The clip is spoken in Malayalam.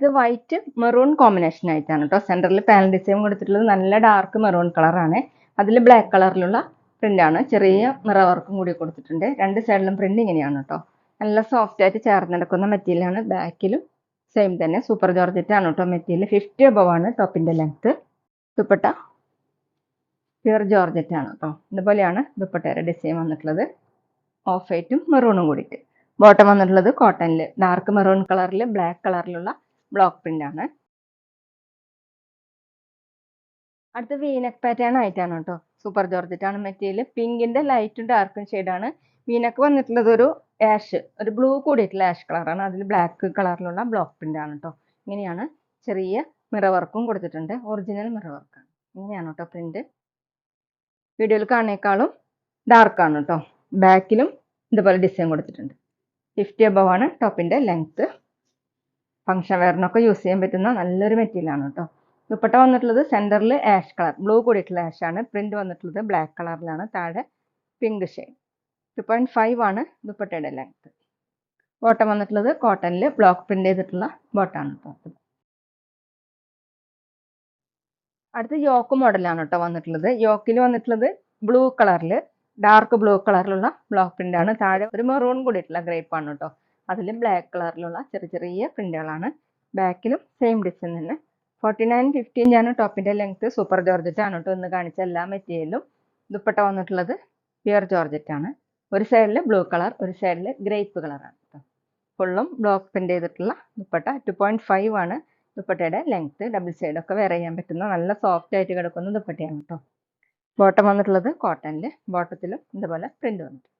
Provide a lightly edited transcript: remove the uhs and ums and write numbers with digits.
അടുത്ത് വൈറ്റ് മെറൂൺ കോമ്പിനേഷൻ ആയിട്ടാണ് കേട്ടോ. സെൻറ്ററിൽ പാനൽ ഡിസൈൻ കൊടുത്തിട്ടുള്ളത് നല്ല ഡാർക്ക് മെറൂൺ കളറാണ്. അതിൽ ബ്ലാക്ക് കളറിലുള്ള പ്രിൻ്റാണ്. ചെറിയ മിറർ വർക്കും കൂടി കൊടുത്തിട്ടുണ്ട്. രണ്ട് സൈഡിലും പ്രിൻ്റ് ഇങ്ങനെയാണ് കേട്ടോ. നല്ല സോഫ്റ്റ് ആയിട്ട് ചേർന്നെടുക്കുന്ന മെറ്റീരിയലാണ്. ബാക്കിലും സെയിം തന്നെ സൂപ്പർ ജോർജറ്റ് ആണ് കേട്ടോ മെറ്റീരിയൽ. 50 above ആണ് ടോപ്പിൻ്റെ ലെങ്ത്ത്. ദുപ്പട്ട പ്യുർ ജോർജറ്റ് ആണ് കേട്ടോ. ഇതുപോലെയാണ് ദുപ്പട്ടയുടെ ഡിസൈൻ വന്നിട്ടുള്ളത്. ഓഫ് വൈറ്റും മെറൂണും കൂടിയിട്ട്. ബോട്ടം വന്നിട്ടുള്ളത് കോട്ടണിൽ ഡാർക്ക് മെറൂൺ കളറിൽ ബ്ലാക്ക് കളറിലുള്ള ബ്ലോക്ക് പ്രിന്റ് ആണ്. അടുത്ത വീനക്ക് പാറ്റേൺ ആയിട്ടാണ് കേട്ടോ. സൂപ്പർ ജോർജറ്റ് ആണ് മെറ്റീരിയൽ. പിങ്കിന്റെ ലൈറ്റും ഡാർക്കും ഷെയ്ഡാണ്. വീനക്ക് വന്നിട്ടുള്ളത് ഒരു ആഷ്, ഒരു ബ്ലൂ കൂടിയിട്ടുള്ള ആഷ് കളറാണ്. അതിൽ ബ്ലാക്ക് കളറിലുള്ള ബ്ലോക്ക് പ്രിന്റ് ആണ് കേട്ടോ. ഇങ്ങനെയാണ്. ചെറിയ മിറർ വർക്കും കൊടുത്തിട്ടുണ്ട്. ഒറിജിനൽ മിറർ വർക്കാണ്. ഇങ്ങനെയാണ് കേട്ടോ പ്രിന്റ്. വീഡിയോയിൽ കാണുന്നേക്കാളും ഡാർക്കാണ് കേട്ടോ. ബാക്കിലും ഇതുപോലെ ഡിസൈൻ കൊടുത്തിട്ടുണ്ട്. 50 above ആണ് ടോപ്പിൻ്റെ ലെങ്ത്ത്. ഫംഗ്ഷൻ വെയറിനൊക്കെ യൂസ് ചെയ്യാൻ പറ്റുന്ന നല്ലൊരു മെറ്റീരിയലാണ് കേട്ടോ. ദുപ്പട്ട വന്നിട്ടുള്ളത് സെൻറ്ററിൽ ആഷ് കളർ, ബ്ലൂ കൂടിയിട്ടുള്ള ആഷ് ആണ്. പ്രിന്റ് വന്നിട്ടുള്ളത് ബ്ലാക്ക് കളറിലാണ്. താഴെ പിങ്ക് ഷെയ്ഡ്. 2.5 ആണ് ദുപ്പട്ടയുടെ ലെങ്ത്ത്. ബോട്ടം വന്നിട്ടുള്ളത് കോട്ടണിൽ ബ്ലോക്ക് പ്രിന്റ് ചെയ്തിട്ടുള്ള ബോട്ടാണ് കേട്ടോ. അടുത്ത് യോക്ക് മോഡലാണ് കേട്ടോ വന്നിട്ടുള്ളത്. യോക്കിൽ വന്നിട്ടുള്ളത് ബ്ലൂ കളറിൽ ഡാർക്ക് ബ്ലൂ കളറിലുള്ള ബ്ലോക്ക് പ്രിന്റ് ആണ്. താഴെ ഒരു മെറൂൺ കൂടിയിട്ടുള്ള ഗ്രേപ്പ് ആണ് കേട്ടോ. അതിൽ ബ്ലാക്ക് കളറിലുള്ള ചെറിയ ചെറിയ പ്രിന്റുകളാണ്. ബാക്കിലും സെയിം ഡിസൈൻ തന്നെ. 49-50 ആണ് ടോപ്പിന്റെ ലെങ്ത്. സൂപ്പർ ജോർജറ്റ് ആണ് കേട്ടോ ഇന്ന് കാണിച്ച എല്ലാ മെറ്റീരിയലും. ദുപ്പട്ട വന്നിട്ടുള്ളത് പ്യുർ ജോർജറ്റ് ആണ്. ഒരു സൈഡിൽ ബ്ലൂ കളർ, ഒരു സൈഡിൽ ഗ്രേപ്പ് കളറാണ് കേട്ടോ. ഫുള്ളും ബ്ലോക്ക് പ്രിന്റ് ചെയ്തിട്ടുള്ള ദുപ്പട്ട. 2.5 ആണ് ദുപ്പട്ടയുടെ ലെങ്ത്. ഡബിൾ സൈഡ് ഒക്കെ വെയർ ചെയ്യാൻ പറ്റുന്ന നല്ല സോഫ്റ്റ് ആയിട്ട് കിടക്കുന്ന ദുപ്പട്ടയാണ് കേട്ടോ. ബോട്ടം വന്നിട്ടുള്ളത് കോട്ടണിൽ. ബോട്ടത്തിലും ഇതുപോലെ പ്രിന്റ് വന്നിട്ടുണ്ട്.